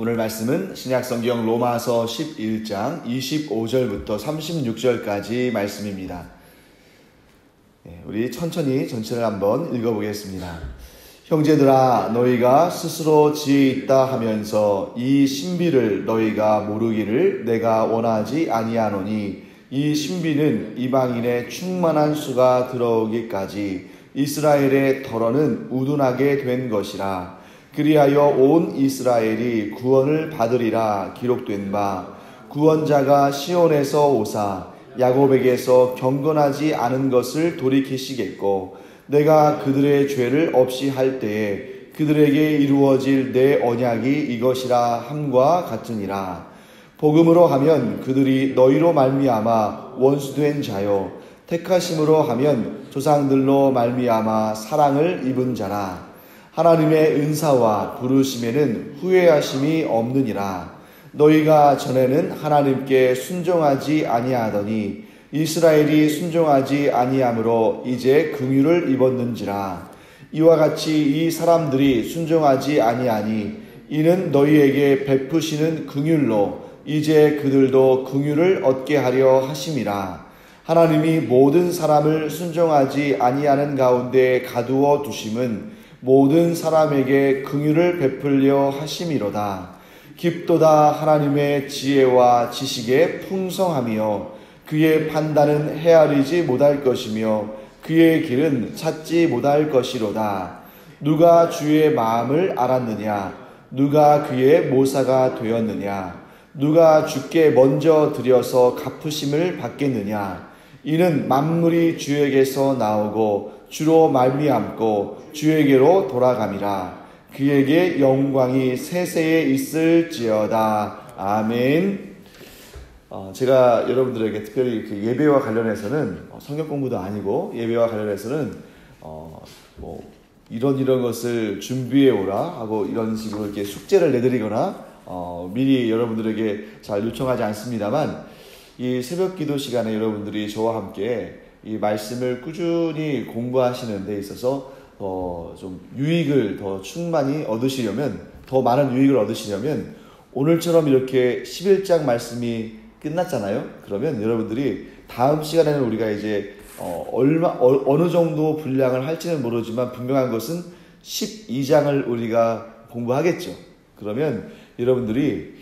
오늘 말씀은 신약성경 로마서 11장 25절부터 36절까지 말씀입니다. 우리 천천히 전체를 한번 읽어보겠습니다. 형제들아, 너희가 스스로 지혜 있다 하면서 이 신비를 너희가 모르기를 내가 원하지 아니하노니, 이 신비는 이방인의 충만한 수가 들어오기까지 이스라엘의 덜어는 우둔하게 된 것이라. 그리하여 온 이스라엘이 구원을 받으리라 기록된 바, 구원자가 시온에서 오사 야곱에게서 경건하지 않은 것을 돌이키시겠고, 내가 그들의 죄를 없이 할 때에 그들에게 이루어질 내 언약이 이것이라 함과 같으니라. 복음으로 하면 그들이 너희로 말미암아 원수된 자요, 택하심으로 하면 조상들로 말미암아 사랑을 입은 자라. 하나님의 은사와 부르심에는 후회하심이 없느니라. 너희가 전에는 하나님께 순종하지 아니하더니 이스라엘이 순종하지 아니함으로 이제 긍휼을 입었는지라. 이와 같이 이 사람들이 순종하지 아니하니 이는 너희에게 베푸시는 긍휼로 이제 그들도 긍휼을 얻게 하려 하심이라. 하나님이 모든 사람을 순종하지 아니하는 가운데 가두어 두심은 모든 사람에게 긍휼을 베풀려 하심이로다. 깊도다 하나님의 지혜와 지식의 풍성함이요, 그의 판단은 헤아리지 못할 것이며 그의 길은 찾지 못할 것이로다. 누가 주의 마음을 알았느냐? 누가 그의 모사가 되었느냐? 누가 주께 먼저 드려서 갚으심을 받겠느냐? 이는 만물이 주에게서 나오고 주로 말미암고 주에게로 돌아감이라. 그에게 영광이 세세에 있을지어다. 아멘. 제가 여러분들에게 특별히 그 예배와 관련해서는 성경 공부도 아니고, 예배와 관련해서는 이런 것을 준비해 오라 하고 이런 식으로 이렇게 숙제를 내드리거나 미리 여러분들에게 잘 요청하지 않습니다만, 이 새벽 기도 시간에 여러분들이 저와 함께 이 말씀을 꾸준히 공부하시는 데 있어서 좀 유익을 더 충만히 얻으시려면, 더 많은 유익을 얻으시려면, 오늘처럼 이렇게 11장 말씀이 끝났잖아요. 그러면 여러분들이 다음 시간에는 우리가 이제 어느 정도 분량을 할지는 모르지만 분명한 것은 12장을 우리가 공부하겠죠. 그러면 여러분들이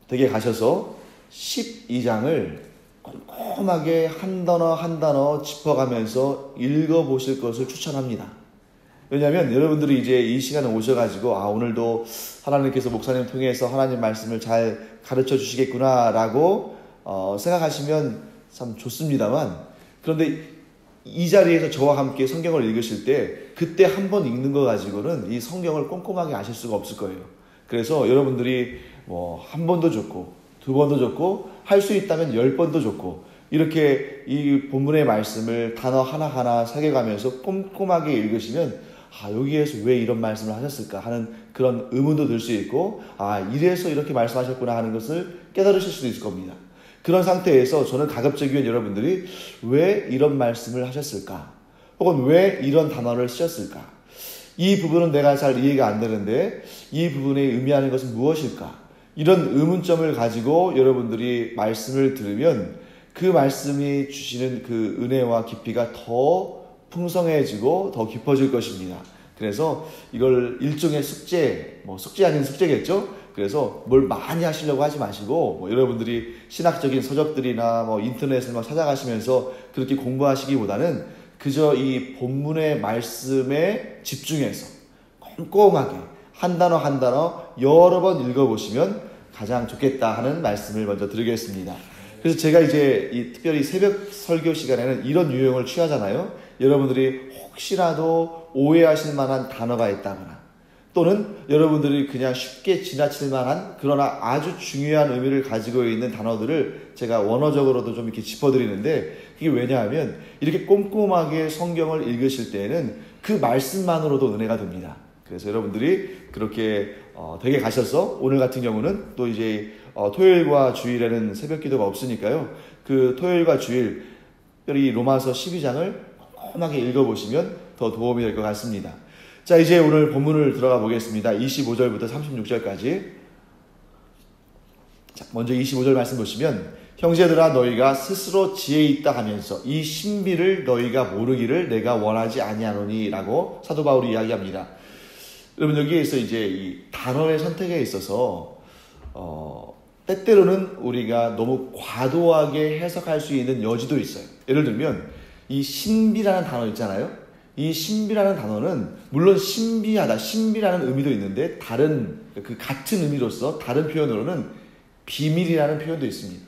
댁에 가셔서 12장을 꼼꼼하게 한 단어 한 단어 짚어가면서 읽어보실 것을 추천합니다. 왜냐하면 여러분들이 이제 이 시간에 오셔가지고 오늘도 하나님께서 목사님 통해서 하나님 말씀을 잘 가르쳐 주시겠구나 라고 생각하시면 참 좋습니다만, 그런데 이 자리에서 저와 함께 성경을 읽으실 때 그때 한 번 읽는 거 가지고는 이 성경을 꼼꼼하게 아실 수가 없을 거예요. 그래서 여러분들이 한 번도 좋고 두 번도 좋고 할 수 있다면 10번도 좋고, 이렇게 이 본문의 말씀을 단어 하나하나 새겨가면서 꼼꼼하게 읽으시면 여기에서 왜 이런 말씀을 하셨을까 하는 그런 의문도 들 수 있고, 이래서 이렇게 말씀하셨구나 하는 것을 깨달으실 수도 있을 겁니다. 그런 상태에서 저는 가급적이면 여러분들이 왜 이런 말씀을 하셨을까, 혹은 왜 이런 단어를 쓰셨을까, 이 부분은 내가 잘 이해가 안 되는데 이 부분에 의미하는 것은 무엇일까, 이런 의문점을 가지고 여러분들이 말씀을 들으면 그 말씀이 주시는 그 은혜와 깊이가 더 풍성해지고 더 깊어질 것입니다. 그래서 이걸 일종의 숙제, 숙제 아닌 숙제겠죠? 그래서 뭘 많이 하시려고 하지 마시고, 여러분들이 신학적인 서적들이나 인터넷을 찾아가시면서 그렇게 공부하시기보다는 그저 이 본문의 말씀에 집중해서 꼼꼼하게 한 단어 한 단어 여러 번 읽어보시면 가장 좋겠다 하는 말씀을 먼저 드리겠습니다. 그래서 제가 이제 특별히 새벽 설교 시간에는 이런 유형을 취하잖아요. 여러분들이 혹시라도 오해하실 만한 단어가 있다거나, 또는 여러분들이 그냥 쉽게 지나칠 만한 그러나 아주 중요한 의미를 가지고 있는 단어들을 제가 원어적으로도 좀 이렇게 짚어드리는데, 이게 왜냐하면 이렇게 꼼꼼하게 성경을 읽으실 때에는 그 말씀만으로도 은혜가 됩니다. 그래서 여러분들이 그렇게 댁에 가셔서, 오늘 같은 경우는 또 이제 토요일과 주일에는 새벽 기도가 없으니까요, 그 토요일과 주일 특별히 로마서 12장을 꼼꼼하게 읽어보시면 더 도움이 될 것 같습니다. 자, 이제 오늘 본문을 들어가 보겠습니다. 25절부터 36절까지. 자, 먼저 25절 말씀 보시면, 형제들아 너희가 스스로 지혜 있다 하면서 이 신비를 너희가 모르기를 내가 원하지 아니하노니 라고 사도 바울이 이야기합니다. 여러분, 여기에서 이제 이 단어의 선택에 있어서 때때로는 우리가 너무 과도하게 해석할 수 있는 여지도 있어요. 예를 들면 이 신비라는 단어 있잖아요. 이 신비라는 단어는 물론 신비하다, 신비라는 의미도 있는데 다른 그 같은 의미로서 다른 표현으로는 비밀이라는 표현도 있습니다.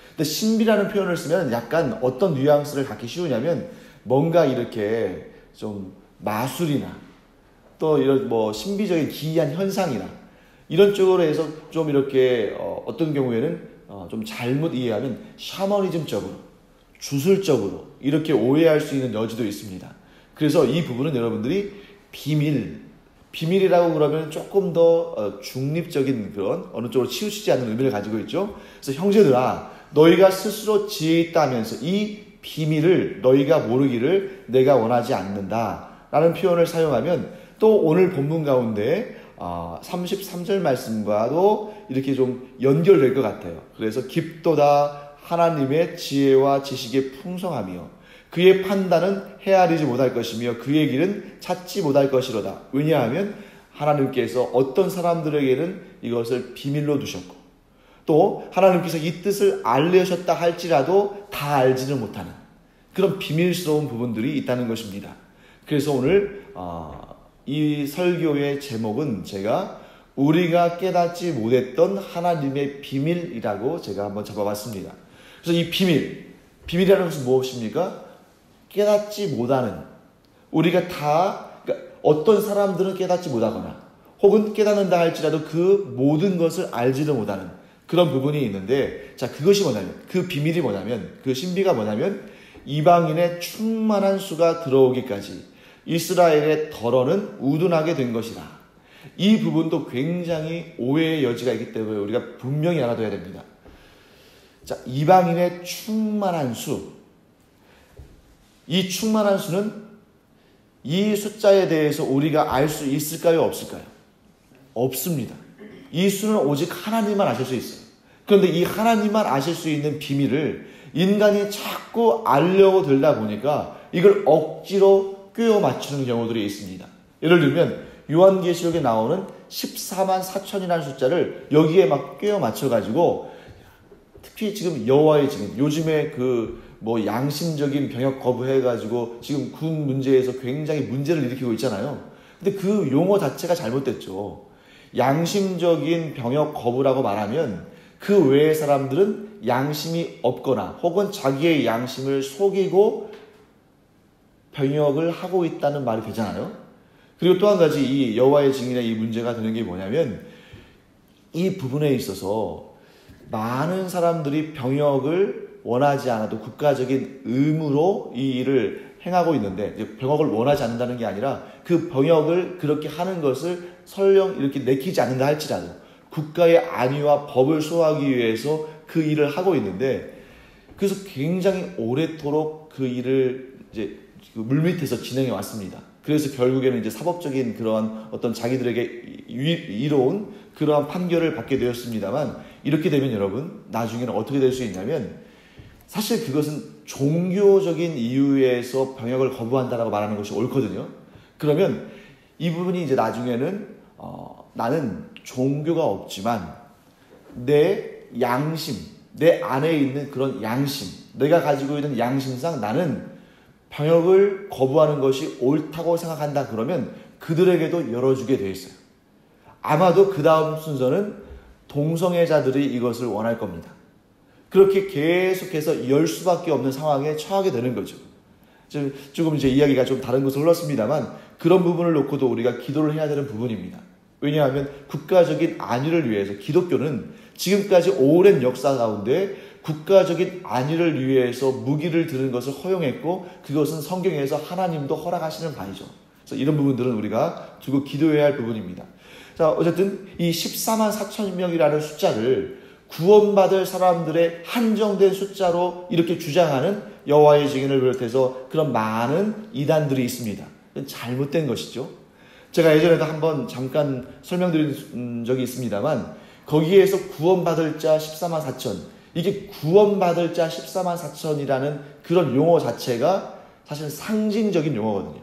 근데 신비라는 표현을 쓰면 약간 어떤 뉘앙스를 갖기 쉬우냐면 뭔가 이렇게 좀 마술이나 또 이런 뭐 신비적인 기이한 현상이나 이런 쪽으로 해서 좀 이렇게 어떤 경우에는 좀 잘못 이해하면 샤머니즘적으로, 주술적으로 이렇게 오해할 수 있는 여지도 있습니다. 그래서 이 부분은 여러분들이 비밀이라고 그러면 조금 더 중립적인 그런 어느 쪽으로 치우치지 않는 의미를 가지고 있죠. 그래서 형제들아 너희가 스스로 지혜 있다 하면서 이 비밀을 너희가 모르기를 내가 원하지 않는다 라는 표현을 사용하면 또 오늘 본문 가운데 33절 말씀과도 이렇게 좀 연결될 것 같아요. 그래서 깊도다 하나님의 지혜와 지식의 풍성함이요 그의 판단은 헤아리지 못할 것이며 그의 길은 찾지 못할 것이로다. 왜냐하면 하나님께서 어떤 사람들에게는 이것을 비밀로 두셨고 또 하나님께서 이 뜻을 알려셨다 할지라도 다 알지는 못하는 그런 비밀스러운 부분들이 있다는 것입니다. 그래서 오늘 이 설교의 제목은 제가 우리가 깨닫지 못했던 하나님의 비밀이라고 제가 한번 잡아봤습니다. 그래서 이 비밀이라는 것은 무엇입니까? 깨닫지 못하는, 우리가 그러니까 어떤 사람들은 깨닫지 못하거나 혹은 깨닫는다 할지라도 그 모든 것을 알지도 못하는 그런 부분이 있는데, 자, 그것이 뭐냐면, 그 비밀이 뭐냐면, 그 신비가 뭐냐면 이방인의 충만한 수가 들어오기까지 이스라엘의 덜어는 우둔하게 된 것이다. 이 부분도 굉장히 오해의 여지가 있기 때문에 우리가 분명히 알아둬야 됩니다. 자, 이방인의 충만한 수, 이 충만한 수는 이 숫자에 대해서 우리가 알 수 있을까요? 없을까요? 없습니다. 이 수는 오직 하나님만 아실 수 있어요. 그런데 이 하나님만 아실 수 있는 비밀을 인간이 자꾸 알려고 들다 보니까 이걸 억지로 꿰어 맞추는 경우들이 있습니다. 예를 들면 요한계시록에 나오는 14만 4천이라는 숫자를 여기에 막 꿰어 맞춰가지고, 특히 지금 여호와의 증인, 요즘에 뭐 양심적인 병역 거부해가지고 지금 군 문제에서 굉장히 문제를 일으키고 있잖아요. 근데 그 용어 자체가 잘못됐죠. 양심적인 병역 거부라고 말하면 그 외의 사람들은 양심이 없거나 혹은 자기의 양심을 속이고 병역을 하고 있다는 말이 되잖아요. 그리고 또 한 가지 이 여호와의 증인의 이 문제가 되는 게 뭐냐면, 이 부분에 있어서 많은 사람들이 병역을 원하지 않아도 국가적인 의무로 이 일을 행하고 있는데, 병역을 원하지 않는다는 게 아니라 그 병역을 그렇게 하는 것을 설령 이렇게 내키지 않는다 할지라도 국가의 안위와 법을 수호하기 위해서 그 일을 하고 있는데, 그래서 굉장히 오래도록 그 일을 이제 물밑에서 진행해 왔습니다. 그래서 결국에는 이제 사법적인 그러한 어떤 자기들에게 이로운 그러한 판결을 받게 되었습니다만, 이렇게 되면 여러분 나중에는 어떻게 될 수 있냐면, 사실 그것은 종교적인 이유에서 병역을 거부한다라고 말하는 것이 옳거든요. 그러면 이 부분이 이제 나중에는 나는 종교가 없지만 내 양심, 내 안에 있는 그런 양심, 내가 가지고 있는 양심상 나는 병역을 거부하는 것이 옳다고 생각한다. 그러면 그들에게도 열어주게 돼 있어요. 아마도 그 다음 순서는 동성애자들이 이것을 원할 겁니다. 그렇게 계속해서 열 수밖에 없는 상황에 처하게 되는 거죠. 조금 이제 이야기가 좀 다른 곳으로 흘렀습니다만, 그런 부분을 놓고도 우리가 기도를 해야 되는 부분입니다. 왜냐하면 국가적인 안위를 위해서 기독교는 지금까지 오랜 역사 가운데 국가적인 안위를 위해서 무기를 드는 것을 허용했고, 그것은 성경에서 하나님도 허락하시는 바이죠. 그래서 이런 부분들은 우리가 두고 기도해야 할 부분입니다. 자, 어쨌든 이 14만 4천 명이라는 숫자를 구원받을 사람들의 한정된 숫자로 이렇게 주장하는 여호와의 증인을 비롯해서 그런 많은 이단들이 있습니다. 잘못된 것이죠. 제가 예전에도 한번 잠깐 설명드린 적이 있습니다만 거기에서 구원받을 자 14만 4천, 이게 구원받을 자 14만 4천이라는 그런 용어 자체가 사실 상징적인 용어거든요.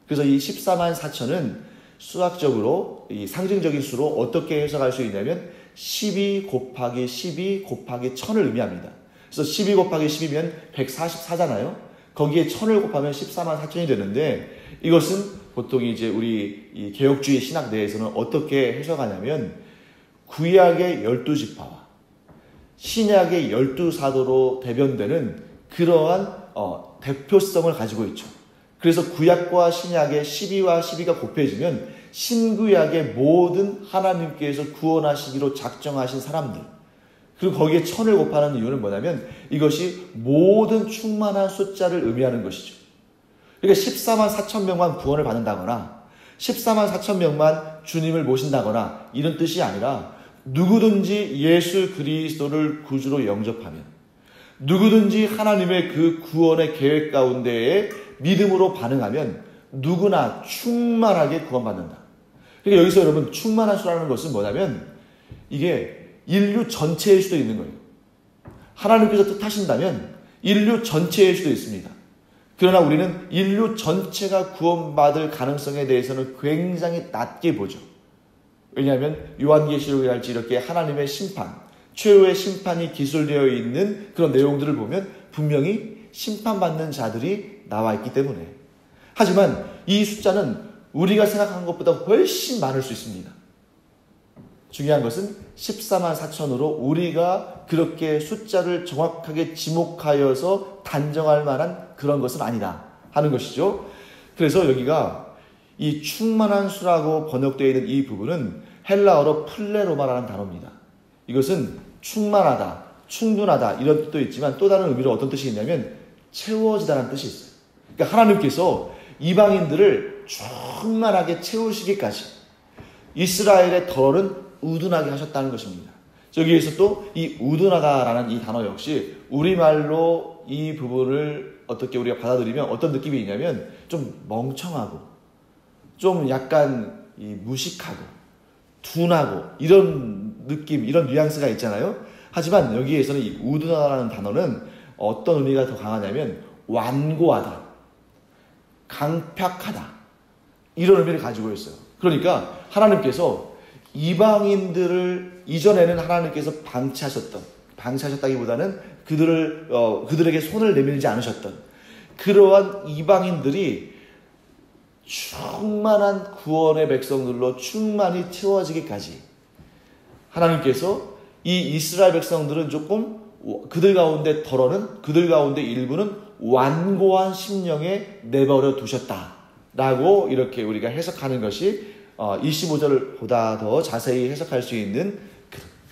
그래서 이 14만 4천은 수학적으로 이 상징적인 수로 어떻게 해석할 수 있냐면 12 곱하기 12 곱하기 1000을 의미합니다. 그래서 12 곱하기 12면 144잖아요. 거기에 1000을 곱하면 14만 4천이 되는데, 이것은 보통 이제 우리 이 개혁주의 신학 내에서는 어떻게 해석하냐면 구약의 12지파와 신약의 12사도로 대변되는 그러한 대표성을 가지고 있죠. 그래서 구약과 신약의 12와 12가 곱해지면 신구약의 모든 하나님께서 구원하시기로 작정하신 사람들, 그리고 거기에 1000을 곱하는 이유는 뭐냐면 이것이 모든 충만한 숫자를 의미하는 것이죠. 그러니까 14만 4천 명만 구원을 받는다거나 14만 4천 명만 주님을 모신다거나 이런 뜻이 아니라 누구든지 예수 그리스도를 구주로 영접하면, 누구든지 하나님의 그 구원의 계획 가운데에 믿음으로 반응하면 누구나 충만하게 구원받는다. 그러니까 여기서 여러분 충만한 수라는 것은 뭐냐면 이게 인류 전체일 수도 있는 거예요. 하나님께서 뜻하신다면 인류 전체일 수도 있습니다. 그러나 우리는 인류 전체가 구원받을 가능성에 대해서는 굉장히 낮게 보죠. 왜냐하면 요한계시록에 할지 이렇게 하나님의 심판, 최후의 심판이 기술되어 있는 그런 내용들을 보면 분명히 심판받는 자들이 나와 있기 때문에. 하지만 이 숫자는 우리가 생각한 것보다 훨씬 많을 수 있습니다. 중요한 것은 14만 4천으로 우리가 그렇게 숫자를 정확하게 지목하여서 단정할 만한 그런 것은 아니다 하는 것이죠. 그래서 여기가 이 충만한 수라고 번역되어 있는 이 부분은 헬라어로 플레로마라는 단어입니다. 이것은 충만하다, 충분하다 이런 뜻도 있지만 또 다른 의미로 어떤 뜻이 있냐면 채워지다라는 뜻이 있어요. 그러니까 하나님께서 이방인들을 충만하게 채우시기까지 이스라엘의 덜은 우둔하게 하셨다는 것입니다. 여기에서 또 이 우둔하다라는 이 단어 역시 우리말로 이 부분을 어떻게 우리가 받아들이면 어떤 느낌이 있냐면 좀 멍청하고 좀 약간 무식하고 둔하고 이런 느낌, 이런 뉘앙스가 있잖아요. 하지만 여기에서는 이 우둔하다라는 단어는 어떤 의미가 더 강하냐면 완고하다, 강팍하다 이런 의미를 가지고 있어요. 그러니까 하나님께서 이방인들을 이전에는 하나님께서 방치하셨다기보다는 그들에게 손을 내밀지 않으셨던 그러한 이방인들이 충만한 구원의 백성들로 충만히 채워지기까지 하나님께서 이 이스라엘 백성들은 조금 그들 가운데 덜어는, 그들 가운데 일부는 완고한 심령에 내버려 두셨다라고 이렇게 우리가 해석하는 것이 25절을 보다 더 자세히 해석할 수 있는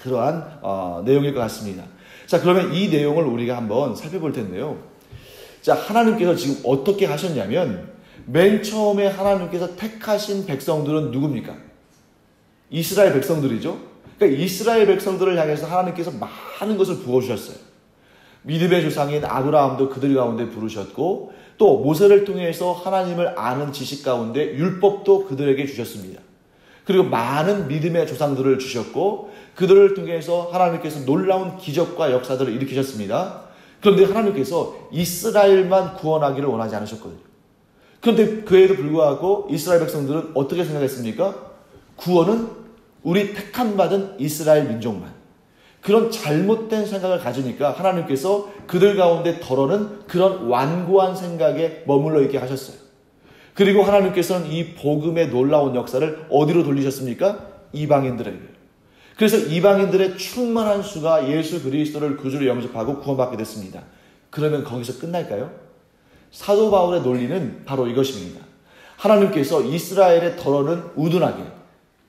그러한 내용일 것 같습니다. 자, 그러면 이 내용을 우리가 한번 살펴볼 텐데요. 자, 하나님께서 지금 어떻게 하셨냐면 맨 처음에 하나님께서 택하신 백성들은 누굽니까? 이스라엘 백성들이죠. 그러니까 이스라엘 백성들을 향해서 하나님께서 많은 것을 부어주셨어요. 믿음의 조상인 아브라함도 그들 가운데 부르셨고, 또 모세를 통해서 하나님을 아는 지식 가운데 율법도 그들에게 주셨습니다. 그리고 많은 믿음의 조상들을 주셨고 그들을 통해서 하나님께서 놀라운 기적과 역사들을 일으키셨습니다. 그런데 하나님께서 이스라엘만 구원하기를 원하지 않으셨거든요. 그런데 그에도 불구하고 이스라엘 백성들은 어떻게 생각했습니까? 구원은 우리 택함받은 이스라엘 민족만. 그런 잘못된 생각을 가지니까 하나님께서 그들 가운데 덜어는 그런 완고한 생각에 머물러 있게 하셨어요. 그리고 하나님께서는 이 복음의 놀라운 역사를 어디로 돌리셨습니까? 이방인들에게. 그래서 이방인들의 충만한 수가 예수 그리스도를 구주로 영접하고 구원받게 됐습니다. 그러면 거기서 끝날까요? 사도 바울의 논리는 바로 이것입니다. 하나님께서 이스라엘의 덜어는 우둔하게,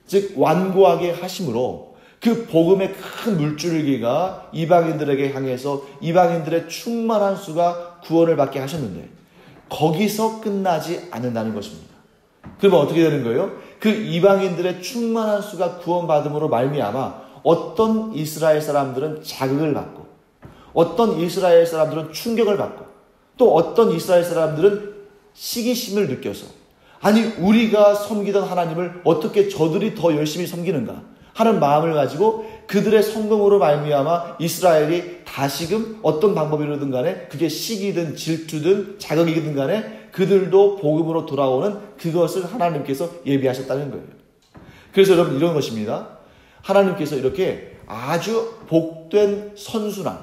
즉 완고하게 하심으로 그 복음의 큰 물줄기가 이방인들에게 향해서 이방인들의 충만한 수가 구원을 받게 하셨는데 거기서 끝나지 않는다는 것입니다. 그러면 어떻게 되는 거예요? 그 이방인들의 충만한 수가 구원받음으로 말미암아 어떤 이스라엘 사람들은 자극을 받고 어떤 이스라엘 사람들은 충격을 받고 또 어떤 이스라엘 사람들은 시기심을 느껴서 아니 우리가 섬기던 하나님을 어떻게 저들이 더 열심히 섬기는가 하는 마음을 가지고 그들의 성공으로 말미암아 이스라엘이 다시금 어떤 방법이든 간에 그게 시기든 질투든 자극이든 간에 그들도 복음으로 돌아오는 그것을 하나님께서 예비하셨다는 거예요. 그래서 여러분 이런 것입니다. 하나님께서 이렇게 아주 복된 선순환,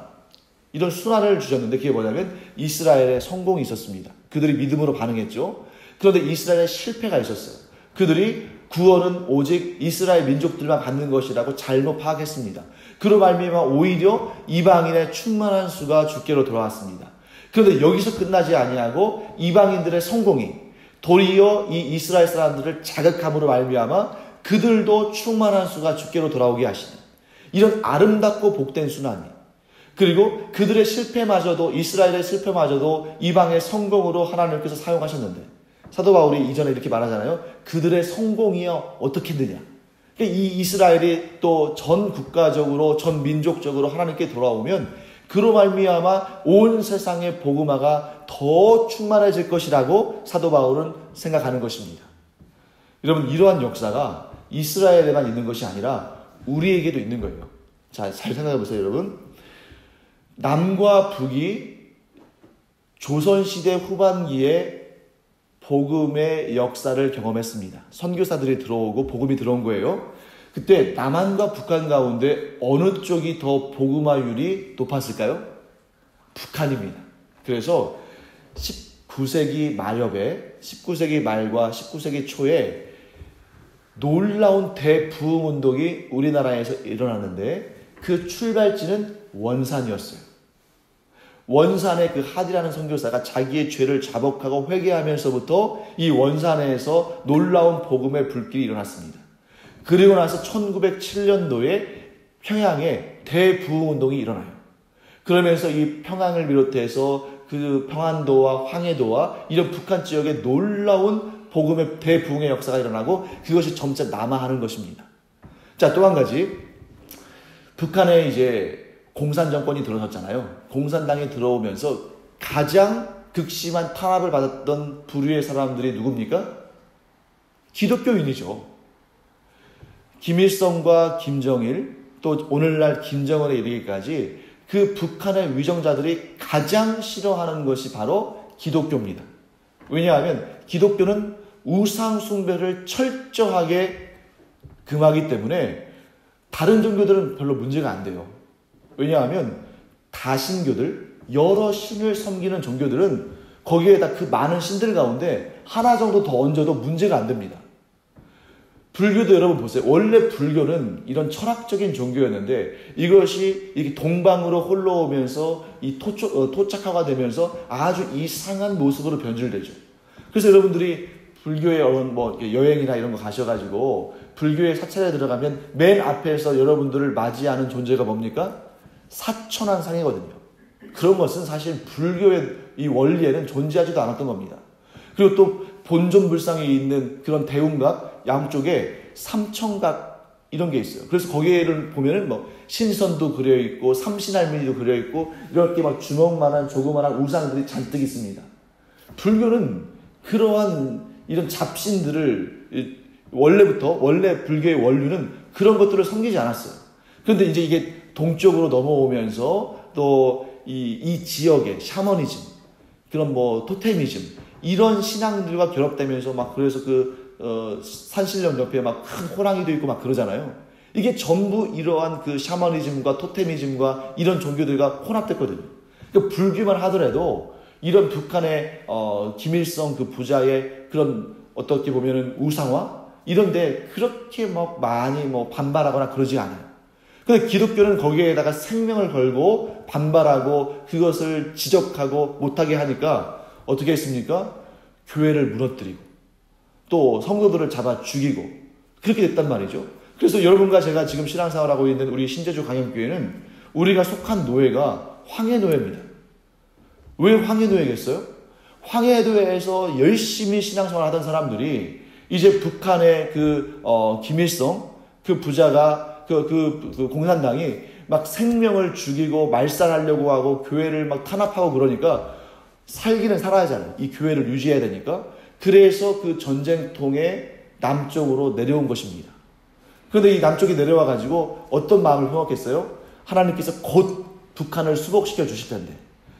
이런 순환을 주셨는데 그게 뭐냐면 이스라엘의 성공이 있었습니다. 그들이 믿음으로 반응했죠. 그런데 이스라엘의 실패가 있었어요. 그들이 구원은 오직 이스라엘 민족들만 받는 것이라고 잘못 파악했습니다. 그로 말미암아 오히려 이방인의 충만한 수가 주께로 돌아왔습니다. 그런데 여기서 끝나지 아니하고 이방인들의 성공이 도리어 이 이스라엘 사람들을 자극함으로 말미암아 그들도 충만한 수가 주께로 돌아오게 하시는 이런 아름답고 복된 순환이, 그리고 그들의 실패마저도 이스라엘의 실패마저도 이방의 성공으로 하나님께서 사용하셨는데 사도 바울이 이전에 이렇게 말하잖아요. 그들의 성공이요 어떻게 되냐. 이 이스라엘이 또 전 국가적으로 전 민족적으로 하나님께 돌아오면 그로 말미암아 온 세상의 복음화가 더 충만해질 것이라고 사도 바울은 생각하는 것입니다. 여러분 이러한 역사가 이스라엘에만 있는 것이 아니라 우리에게도 있는 거예요. 자, 잘 생각해 보세요, 여러분. 남과 북이 조선시대 후반기에 복음의 역사를 경험했습니다. 선교사들이 들어오고 복음이 들어온 거예요. 그때 남한과 북한 가운데 어느 쪽이 더 복음화율이 높았을까요? 북한입니다. 그래서 19세기 말엽에 19세기 말과 19세기 초에 놀라운 대부흥운동이 우리나라에서 일어났는데 그 출발지는 원산이었어요. 원산의 그 하디라는 선교사가 자기의 죄를 자복하고 회개하면서부터 이 원산에서 놀라운 복음의 불길이 일어났습니다. 그리고 나서 1907년도에 평양에 대부흥운동이 일어나요. 그러면서 이 평양을 비롯해서 그 평안도와 황해도와 이런 북한 지역에 놀라운 복음의 대부흥의 역사가 일어나고 그것이 점차 남아하는 것입니다. 자, 또 한 가지. 북한에 이제 공산 정권이 들어섰잖아요. 공산당이 들어오면서 가장 극심한 탄압을 받았던 부류의 사람들이 누굽니까? 기독교인이죠. 김일성과 김정일, 또 오늘날 김정은에 이르기까지 그 북한의 위정자들이 가장 싫어하는 것이 바로 기독교입니다. 왜냐하면 기독교는 우상 숭배를 철저하게 금하기 때문에 다른 종교들은 별로 문제가 안 돼요. 왜냐하면 다신교들, 여러 신을 섬기는 종교들은 거기에다 그 많은 신들 가운데 하나 정도 더 얹어도 문제가 안 됩니다. 불교도 여러분 보세요. 원래 불교는 이런 철학적인 종교였는데 이것이 이렇게 동방으로 홀러오면서 이 토착화가 되면서 아주 이상한 모습으로 변질되죠. 그래서 여러분들이 불교의 뭐 여행이나 이런 거 가셔가지고 불교의 사찰에 들어가면 맨 앞에서 여러분들을 맞이하는 존재가 뭡니까? 사천왕상이거든요. 그런 것은 사실 불교의 이 원리에는 존재하지도 않았던 겁니다. 그리고 또 본존불상에 있는 그런 대웅각 양쪽에 삼청각 이런 게 있어요. 그래서 거기에를 보면은 뭐 신선도 그려 있고 삼신할머니도 그려 있고 이렇게 막 주먹만한 조그만한 우상들이 잔뜩 있습니다. 불교는 그러한 이런 잡신들을 원래 불교의 원류는 그런 것들을 섬기지 않았어요. 그런데 이제 이게 동쪽으로 넘어오면서 또 이 지역의 샤머니즘, 그런 뭐 토테미즘 이런 신앙들과 결합되면서 막 그래서 산신령 옆에 막 큰 호랑이도 있고 막 그러잖아요. 이게 전부 이러한 그 샤머니즘과 토테미즘과 이런 종교들과 혼합됐거든요. 그러니까 불교만 하더라도 이런 북한의 김일성 그 부자의 그런 어떻게 보면은 우상화 이런데 그렇게 막 많이 뭐 반발하거나 그러지 않아요. 근데 기독교는 거기에다가 생명을 걸고 반발하고 그것을 지적하고 못하게 하니까 어떻게 했습니까? 교회를 무너뜨리고 또 성도들을 잡아 죽이고 그렇게 됐단 말이죠. 그래서 여러분과 제가 지금 신앙생활하고 있는 우리 신제주 강영교회는 우리가 속한 노예가 황해노예입니다. 왜 황해노예겠어요? 황해도에서 열심히 신앙생활 하던 사람들이 이제 북한의 김일성 그 부자가 그 공산당이 막 생명을 죽이고 말살하려고 하고 교회를 막 탄압하고 그러니까 살기는 살아야잖아요. 이 교회를 유지해야 되니까. 그래서 그 전쟁통에 남쪽으로 내려온 것입니다. 그런데 이 남쪽에 내려와 가지고 어떤 마음을 품었겠어요? 하나님께서 곧 북한을 수복시켜 주실 텐데,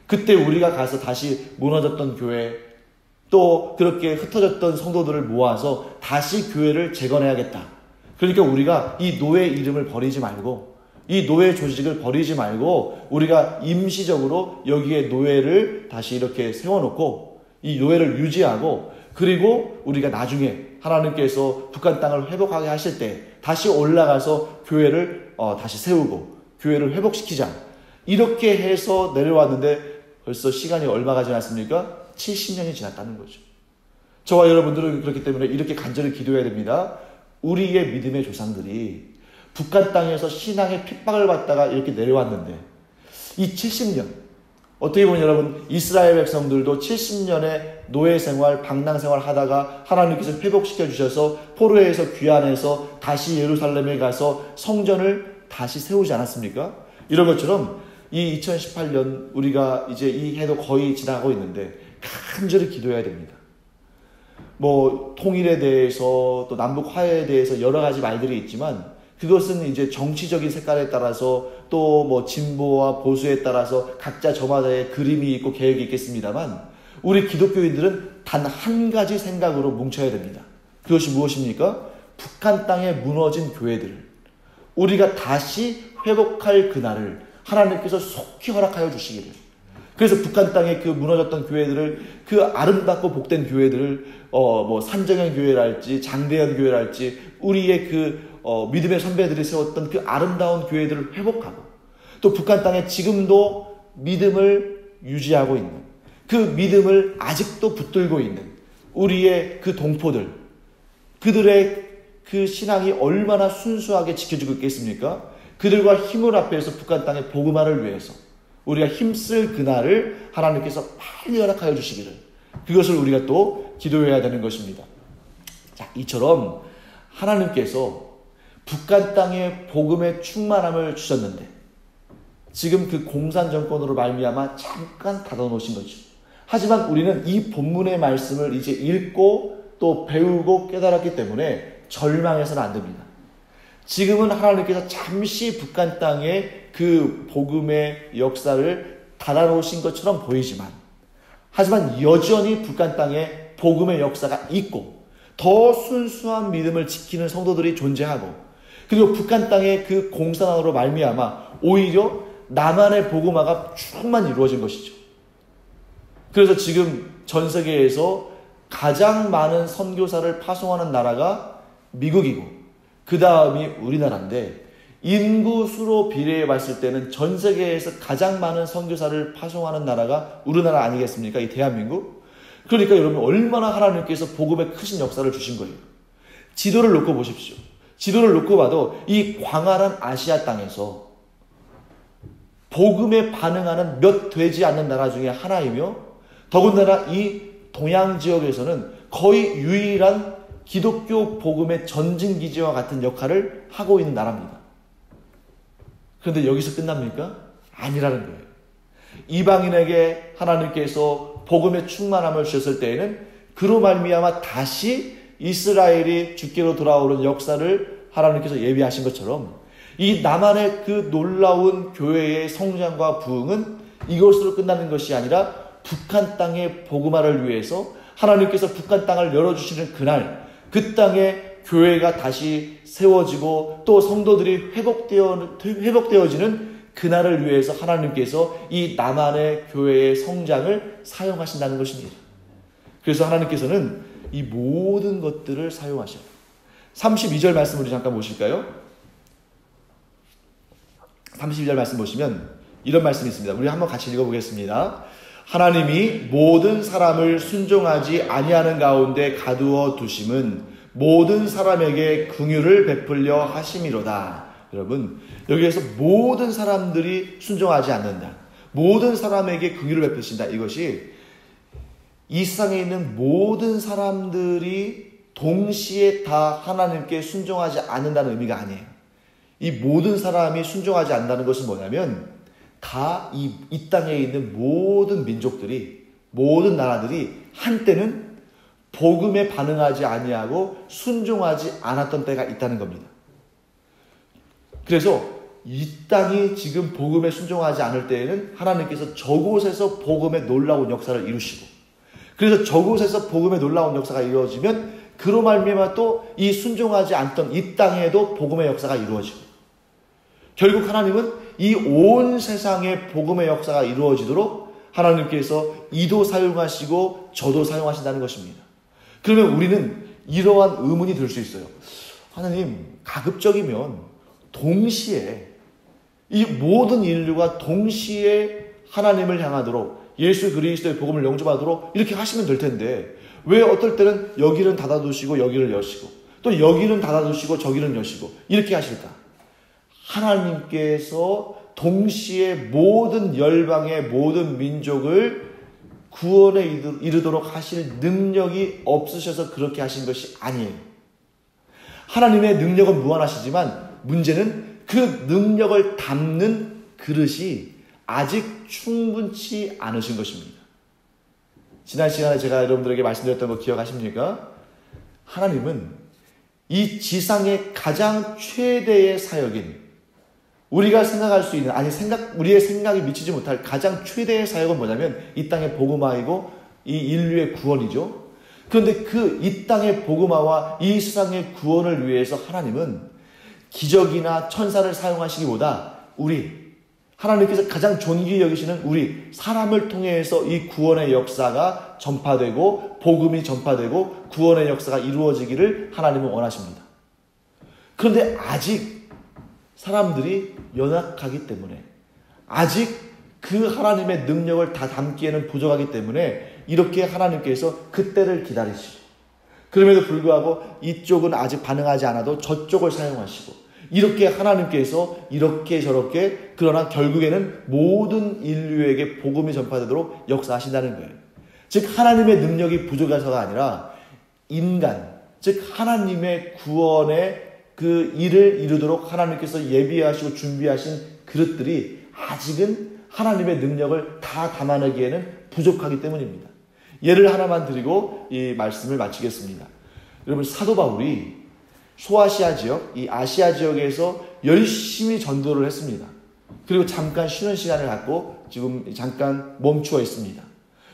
그때 우리가 가서 다시 무너졌던 교회, 또 그렇게 흩어졌던 성도들을 모아서 다시 교회를 재건해야겠다. 그러니까 우리가 이 노예 이름을 버리지 말고, 이 노예 조직을 버리지 말고, 우리가 임시적으로 여기에 노예를 다시 이렇게 세워놓고 이 노예를 유지하고, 그리고 우리가 나중에 하나님께서 북한 땅을 회복하게 하실 때 다시 올라가서 교회를 다시 세우고 교회를 회복시키자. 이렇게 해서 내려왔는데 벌써 시간이 얼마가 지났습니까? 70년이 지났다는 거죠. 저와 여러분들은 그렇기 때문에 이렇게 간절히 기도해야 됩니다. 우리의 믿음의 조상들이 북한 땅에서 신앙의 핍박을 받다가 이렇게 내려왔는데, 이 70년, 어떻게 보면 여러분, 이스라엘 백성들도 70년의 노예 생활, 방랑 생활 하다가 하나님께서 회복시켜 주셔서 포로에서 귀환해서 다시 예루살렘에 가서 성전을 다시 세우지 않았습니까? 이런 것처럼 이 2018년 우리가 이제 이 해도 거의 지나가고 있는데 간절히 기도해야 됩니다. 뭐 통일에 대해서 또 남북 화해에 대해서 여러 가지 말들이 있지만, 그것은 이제 정치적인 색깔에 따라서 또 뭐 진보와 보수에 따라서 각자 저마다의 그림이 있고 계획이 있겠습니다만, 우리 기독교인들은 단 한 가지 생각으로 뭉쳐야 됩니다. 그것이 무엇입니까? 북한 땅에 무너진 교회들을 우리가 다시 회복할 그날을 하나님께서 속히 허락하여 주시기를. 그래서 북한 땅에 그 무너졌던 교회들을, 그 아름답고 복된 교회들을 뭐 산정현 교회랄지 장대현 교회랄지 우리의 그 믿음의 선배들이 세웠던 그 아름다운 교회들을 회복하고, 또 북한 땅에 지금도 믿음을 유지하고 있는, 그 믿음을 아직도 붙들고 있는 우리의 그 동포들, 그들의 그 신앙이 얼마나 순수하게 지켜지고 있겠습니까? 그들과 힘을 합해서 북한 땅의 복음화를 위해서 우리가 힘쓸 그날을 하나님께서 빨리 허락하여 주시기를, 그것을 우리가 또 기도해야 되는 것입니다. 자, 이처럼 하나님께서 북한 땅에 복음의 충만함을 주셨는데 지금 그 공산 정권으로 말미암아 잠깐 닫아놓으신 거죠. 하지만 우리는 이 본문의 말씀을 이제 읽고 또 배우고 깨달았기 때문에 절망해서는 안 됩니다. 지금은 하나님께서 잠시 북한 땅에 그 복음의 역사를 닫아놓으신 것처럼 보이지만, 하지만 여전히 북한 땅에 복음의 역사가 있고 더 순수한 믿음을 지키는 성도들이 존재하고, 그리고 북한 땅의 그 공산화로 말미암아 오히려 남한의 복음화가 충만 이루어진 것이죠. 그래서 지금 전 세계에서 가장 많은 선교사를 파송하는 나라가 미국이고 그 다음이 우리나라인데, 인구 수로 비례해 봤을 때는 전 세계에서 가장 많은 선교사를 파송하는 나라가 우리나라 아니겠습니까? 이 대한민국. 그러니까 여러분, 얼마나 하나님께서 복음의 크신 역사를 주신 거예요. 지도를 놓고 보십시오. 지도를 놓고 봐도 이 광활한 아시아 땅에서 복음에 반응하는 몇 되지 않는 나라 중에 하나이며, 더군다나 이 동양 지역에서는 거의 유일한 기독교 복음의 전진기지와 같은 역할을 하고 있는 나라입니다. 그런데 여기서 끝납니까? 아니라는 거예요. 이방인에게 하나님께서 복음의 충만함을 주셨을 때에는 그로 말미암아 다시 이스라엘이 주께로 돌아오는 역사를 하나님께서 예비하신 것처럼, 이 남한의 그 놀라운 교회의 성장과 부흥은 이것으로 끝나는 것이 아니라 북한 땅의 복음화를 위해서 하나님께서 북한 땅을 열어주시는 그날, 그 땅에 교회가 다시 세워지고 또 성도들이 회복되어지는 그날을 위해서 하나님께서 이 남한의 교회의 성장을 사용하신다는 것입니다. 그래서 하나님께서는 이 모든 것들을 사용하셔요. 32절 말씀을 잠깐 보실까요? 32절 말씀 보시면 이런 말씀이 있습니다. 우리 한번 같이 읽어보겠습니다. 하나님이 모든 사람을 순종하지 아니하는 가운데 가두어 두심은 모든 사람에게 긍휼을 베풀려 하심이로다. 여러분, 여기에서 모든 사람들이 순종하지 않는다, 모든 사람에게 긍휼을 베푸신다, 이것이 이 세상에 있는 모든 사람들이 동시에 다 하나님께 순종하지 않는다는 의미가 아니에요. 이 모든 사람이 순종하지 않는다는 것은 뭐냐면, 다 이 땅에 있는 모든 민족들이, 모든 나라들이 한때는 복음에 반응하지 아니하고 순종하지 않았던 때가 있다는 겁니다. 그래서 이 땅이 지금 복음에 순종하지 않을 때에는 하나님께서 저곳에서 복음의 놀라운 역사를 이루시고, 그래서 저곳에서 복음의 놀라운 역사가 이루어지면 그로 말미암아 또 이 순종하지 않던 이 땅에도 복음의 역사가 이루어지고, 결국 하나님은 이 온 세상에 복음의 역사가 이루어지도록 하나님께서 이도 사용하시고 저도 사용하신다는 것입니다. 그러면 우리는 이러한 의문이 들 수 있어요. 하나님, 가급적이면 동시에 이 모든 인류가 동시에 하나님을 향하도록, 예수 그리스도의 복음을 영접하도록 이렇게 하시면 될 텐데 왜 어떨 때는 여기는 닫아두시고 여기를 여시고 또 여기는 닫아두시고 저기는 여시고 이렇게 하실까? 하나님께서 동시에 모든 열방의 모든 민족을 구원에 이르도록 하실 능력이 없으셔서 그렇게 하신 것이 아니에요. 하나님의 능력은 무한하시지만 문제는 그 능력을 담는 그릇이 아직 충분치 않으신 것입니다. 지난 시간에 제가 여러분들에게 말씀드렸던 거 기억하십니까? 하나님은 이 지상의 가장 최대의 사역인, 우리가 생각할 수 있는, 우리의 생각이 미치지 못할 가장 최대의 사역은 뭐냐면 이 땅의 복음화이고 이 인류의 구원이죠. 그런데 이 땅의 복음화와 이 세상의 구원을 위해서 하나님은 기적이나 천사를 사용하시기보다 하나님께서 가장 존귀히 여기시는 우리 사람을 통해서 이 구원의 역사가 전파되고 복음이 전파되고 구원의 역사가 이루어지기를 하나님은 원하십니다. 그런데 아직 사람들이 연약하기 때문에, 아직 그 하나님의 능력을 다 담기에는 부족하기 때문에 이렇게 하나님께서 그때를 기다리시고, 그럼에도 불구하고 이쪽은 아직 반응하지 않아도 저쪽을 사용하시고, 이렇게 하나님께서 이렇게 저렇게, 그러나 결국에는 모든 인류에게 복음이 전파되도록 역사하신다는 거예요. 즉 하나님의 능력이 부족해서가 아니라 인간, 즉 하나님의 구원의 그 일을 이루도록 하나님께서 예비하시고 준비하신 그릇들이 아직은 하나님의 능력을 다 담아내기에는 부족하기 때문입니다. 예를 하나만 드리고 이 말씀을 마치겠습니다. 여러분, 사도 바울이 소아시아 지역, 이 아시아 지역에서 열심히 전도를 했습니다. 그리고 잠깐 쉬는 시간을 갖고 지금 잠깐 멈추어 있습니다.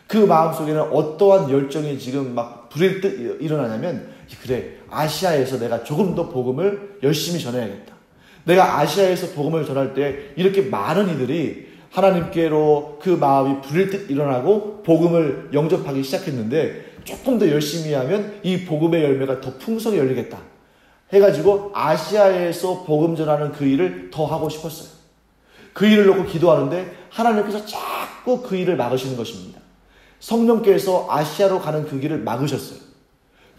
그 마음속에는 어떠한 열정이 지금 막 불일 듯 일어나냐면, 그래, 아시아에서 내가 조금 더 복음을 열심히 전해야겠다. 내가 아시아에서 복음을 전할 때 이렇게 많은 이들이 하나님께로 그 마음이 불일 듯 일어나고 복음을 영접하기 시작했는데 조금 더 열심히 하면 이 복음의 열매가 더 풍성히 열리겠다 해가지고 아시아에서 복음 전하는 그 일을 더 하고 싶었어요. 그 일을 놓고 기도하는데 하나님께서 자꾸 그 일을 막으시는 것입니다. 성령께서 아시아로 가는 그 길을 막으셨어요.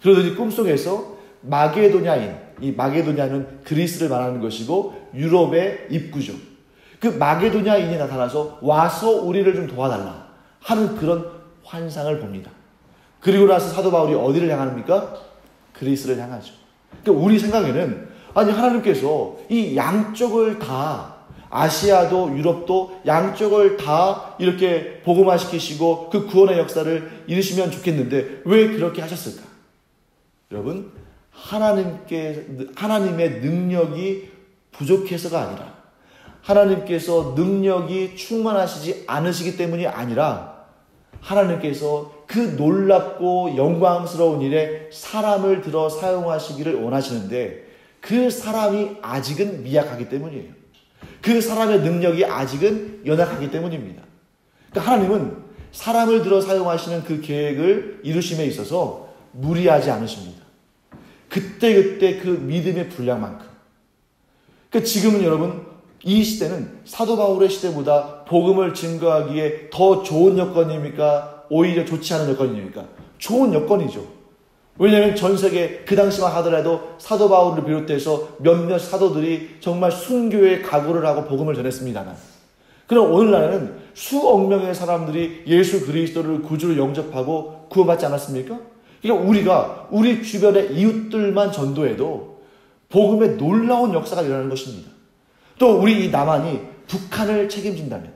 그러더니 꿈속에서 마게도냐인, 이 마게도냐는 그리스를 말하는 것이고 유럽의 입구죠. 그 마게도냐인이 나타나서 와서 우리를 좀 도와달라 하는 그런 환상을 봅니다. 그리고 나서 사도 바울이 어디를 향합니까? 그리스를 향하죠. 그러니까 우리 생각에는 하나님께서 이 양쪽을 다, 아시아도 유럽도 양쪽을 다 이렇게 복음화시키시고 그 구원의 역사를 이루시면 좋겠는데 왜 그렇게 하셨을까? 여러분, 하나님의 능력이 부족해서가 아니라, 하나님께서 능력이 충만하시지 않으시기 때문이 아니라, 하나님께서 그 놀랍고 영광스러운 일에 사람을 들어 사용하시기를 원하시는데 그 사람이 아직은 미약하기 때문이에요. 그 사람의 능력이 아직은 연약하기 때문입니다. 그러니까 하나님은 사람을 들어 사용하시는 그 계획을 이루심에 있어서 무리하지 않으십니다. 그때그때 그 믿음의 분량만큼. 그러니까 지금은 여러분, 이 시대는 사도 바울의 시대보다 복음을 증거하기에 더 좋은 여건입니까? 오히려 좋지 않은 여건입니까? 좋은 여건이죠. 왜냐하면 전 세계 그 당시만 하더라도 사도 바울을 비롯해서 몇몇 사도들이 정말 순교의 각오를 하고 복음을 전했습니다만, 그럼 오늘날에는 수억 명의 사람들이 예수 그리스도를 구주로 영접하고 구원받지 않았습니까? 그러니까 우리가 우리 주변의 이웃들만 전도해도 복음의 놀라운 역사가 일어나는 것입니다. 또 우리 이 남한이 북한을 책임진다면,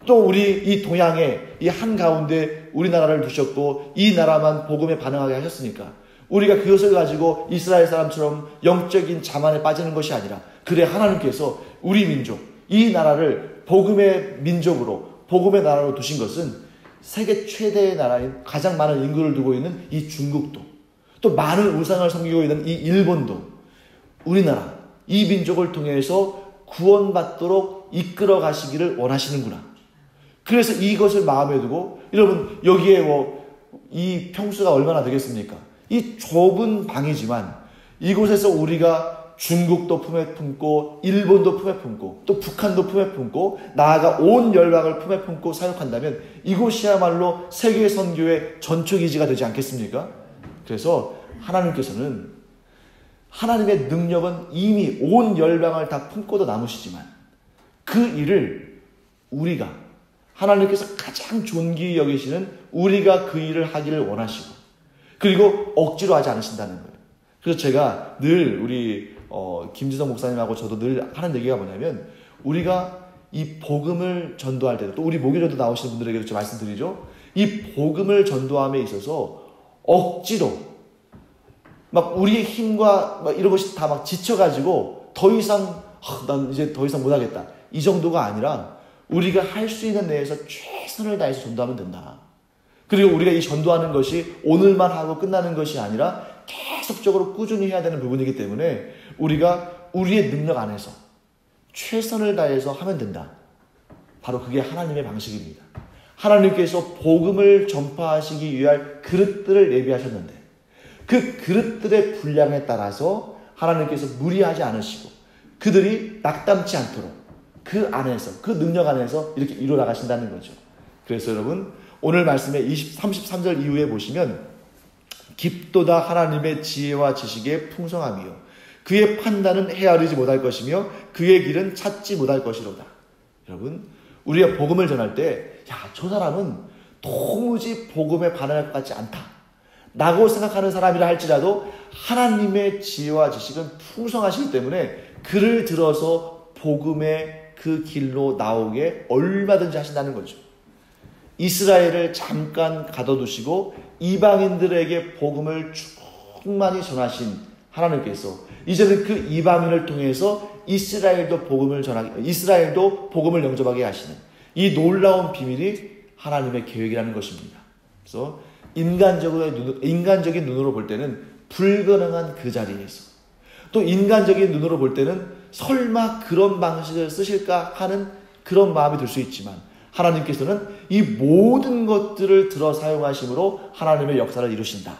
또 우리 이 동양의 이 한가운데 우리나라를 두셨고 이 나라만 복음에 반응하게 하셨으니까 우리가 그것을 가지고 이스라엘 사람처럼 영적인 자만에 빠지는 것이 아니라 그래 하나님께서 우리 민족, 이 나라를 복음의 민족으로 복음의 나라로 두신 것은 세계 최대의 나라인 가장 많은 인구를 두고 있는 이 중국도 또 많은 우상을 섬기고 있는 이 일본도 우리나라, 이 민족을 통해서 구원받도록 이끌어 가시기를 원하시는구나. 그래서 이것을 마음에 두고 여러분 여기에 이 평수가 얼마나 되겠습니까? 이 좁은 방이지만 이곳에서 우리가 중국도 품에 품고 일본도 품에 품고 또 북한도 품에 품고 나아가 온 열방을 품에 품고 사역한다면 이곳이야말로 세계 선교의 전초기지가 되지 않겠습니까? 그래서 하나님께서는 하나님의 능력은 이미 온 열방을 다 품고도 남으시지만 그 일을 우리가 하나님께서 가장 존귀히 여기시는 우리가 그 일을 하기를 원하시고 그리고 억지로 하지 않으신다는 거예요. 그래서 제가 늘 우리 김지성 목사님하고 저도 늘 하는 얘기가 뭐냐면 우리가 이 복음을 전도할 때도 또 우리 목요일에도 나오시는 분들에게도 좀 말씀드리죠. 이 복음을 전도함에 있어서 억지로 막 우리의 힘과 막 이런 것이 다 막 지쳐가지고 더 이상 난 이제 더 이상 못하겠다 이 정도가 아니라 우리가 할 수 있는 내에서 최선을 다해서 전도하면 된다. 그리고 우리가 이 전도하는 것이 오늘만 하고 끝나는 것이 아니라 계속적으로 꾸준히 해야 되는 부분이기 때문에 우리가 우리의 능력 안에서 최선을 다해서 하면 된다. 바로 그게 하나님의 방식입니다. 하나님께서 복음을 전파하시기 위할 그릇들을 예비하셨는데 그 그릇들의 분량에 따라서 하나님께서 무리하지 않으시고 그들이 낙담치 않도록 그 안에서 그 능력 안에서 이렇게 이루어 나가신다는 거죠. 그래서 여러분 오늘 말씀의 33절 이후에 보시면 깊도다 하나님의 지혜와 지식의 풍성함이요 그의 판단은 헤아리지 못할 것이며 그의 길은 찾지 못할 것이로다. 여러분 우리가 복음을 전할 때 저 사람은 도무지 복음에 반응할 것 같지 않다 라고 생각하는 사람이라 할지라도 하나님의 지혜와 지식은 풍성하시기 때문에 그를 들어서 복음의 그 길로 나오게 얼마든지 하신다는 거죠. 이스라엘을 잠깐 가둬두시고 이방인들에게 복음을 충만히 전하신 하나님께서 이제는 그 이방인을 통해서 이스라엘도 복음을 영접하게 하시는 이 놀라운 비밀이 하나님의 계획이라는 것입니다. 그래서 인간적인 눈으로 볼 때는 불가능한 그 자리에서 또 인간적인 눈으로 볼 때는 설마 그런 방식을 쓰실까 하는 그런 마음이 들 수 있지만 하나님께서는 이 모든 것들을 들어 사용하심으로 하나님의 역사를 이루신다.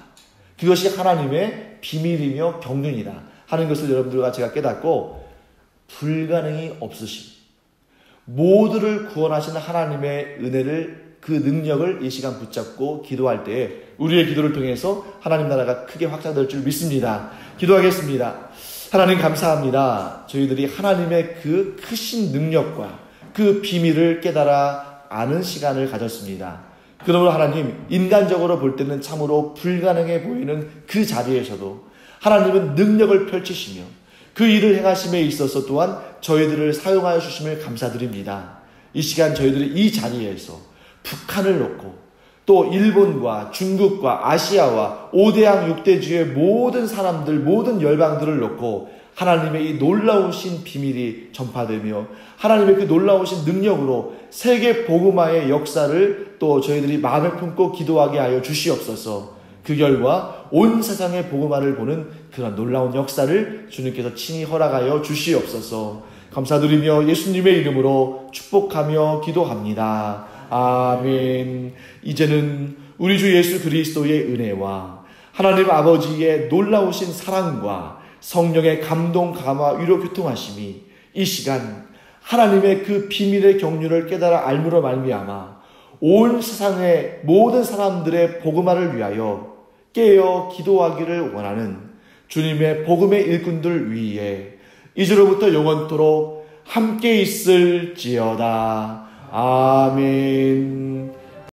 그것이 하나님의 비밀이며 경륜이다 하는 것을 여러분들과 제가 깨닫고 불가능이 없으신 모두를 구원하시는 하나님의 은혜를 그 능력을 이 시간 붙잡고 기도할 때에 우리의 기도를 통해서 하나님 나라가 크게 확장될 줄 믿습니다. 기도하겠습니다. 하나님 감사합니다. 저희들이 하나님의 그 크신 능력과 그 비밀을 깨달아 아는 시간을 가졌습니다. 그러므로 하나님 인간적으로 볼 때는 참으로 불가능해 보이는 그 자리에서도 하나님은 능력을 펼치시며 그 일을 행하심에 있어서 또한 저희들을 사용하여 주심을 감사드립니다. 이 시간 저희들이 이 자리에서 북한을 놓고 또 일본과 중국과 아시아와 5대양 6대주의 모든 사람들 모든 열방들을 놓고 하나님의 이 놀라우신 비밀이 전파되며 하나님의 그 놀라우신 능력으로 세계 복음화의 역사를 또 저희들이 마음에 품고 기도하게 하여 주시옵소서. 그 결과 온 세상의 복음화를 보는 그런 놀라운 역사를 주님께서 친히 허락하여 주시옵소서. 감사드리며 예수님의 이름으로 축복하며 기도합니다. 아멘. 이제는 우리 주 예수 그리스도의 은혜와 하나님 아버지의 놀라우신 사랑과 성령의 감동, 감화, 위로, 교통하심이 이 시간 하나님의 그 비밀의 경륜을 깨달아 알므로 말미암아 온 세상의 모든 사람들의 복음화를 위하여 깨어 기도하기를 원하는 주님의 복음의 일꾼들 위에 이제로부터 영원토록 함께 있을지어다. 아멘.